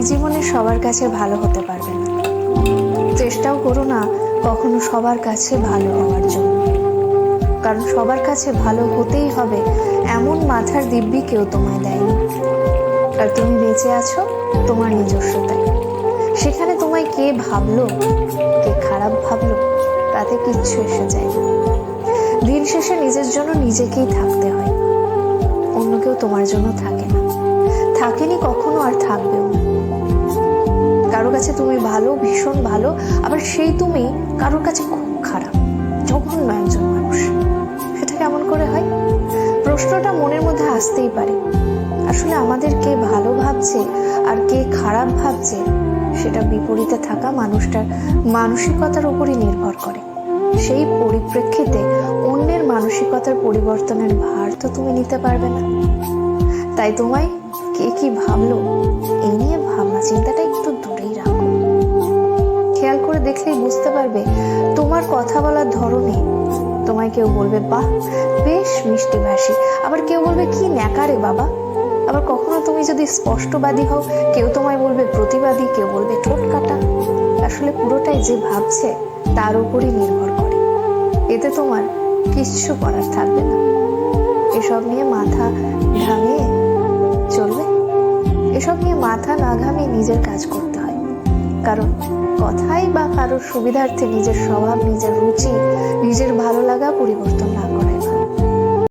এক জীবনে সবার কাছে ভালো হতে পারবে না। চেষ্টাও করো না কখনো সবার কাছে ভালো হওয়ার জন্য, কারণ সবার কাছে ভালো হতেই হবে এমন মাথার দিব্যি কেউ তোমায় দেয়নি। আর তুমি বেঁচে আছো তোমার নিজস্বতায়। সেখানে তোমায় কে ভাবলো, কে খারাপ ভাবলো, তাতে কিচ্ছু এসে যায় না। দিন শেষে নিজের জন্য নিজেকেই থাকতে হয়, অন্য কেউ তোমার জন্য থাকে না, থাকেনি কখনো, আর থাকবেও না। কারো কাছে তুমি ভালো, ভীষণ ভালো, আবার সেই তুমি কারোর কাছে খুব খারাপ, জঘন্য একজন মানুষ। সেটা কেমন করে হয়? প্রশ্নটা মনের মধ্যে আসতেই পারে। আসলে আমাদের কে ভালো ভাবছে আর কে খারাপ ভাবছে সেটা বিপরীতে থাকা মানুষটার মানসিকতার উপরই নির্ভর করে। সেই পরিপ্রেক্ষিতে অন্যের মানসিকতার পরিবর্তনের ভার তো তুমি নিতে পারবে না। তাই তোমায় কে কি ভাবলো এই নিয়ে ভাবনা চিন্তাটা একটু দূরেই রাখো। খেয়াল করে দেখলেই বুঝতে পারবে তোমার কথা বলার ধরনে তোমায় কেউ বলবে বাহ বেশ মিষ্টি ভাষী, আবার কেউ বলবে কি ন্যাকারে বাবা। আবার কখনো তুমি যদি স্পষ্টবাদী হও, কেউ তোমায় বলবে প্রতিবাদী, কেউ বলবে ঠোঁট কাটা। আসলে পুরোটাই যে ভাবছে তার উপরই নির্ভর করে। এতে তোমার কিচ্ছু করার থাকবে না। এসব নিয়ে মাথা ঘামিয়ে চলবে? এসব নিয়ে মাথা না ঘামিয়ে নিজের কাজ করতে হয়। কারণ কথাই বা কারোর সুবিধার্থে নিজের স্বভাব, নিজের রুচি, নিজের ভালো লাগা পরিবর্তন না করে না।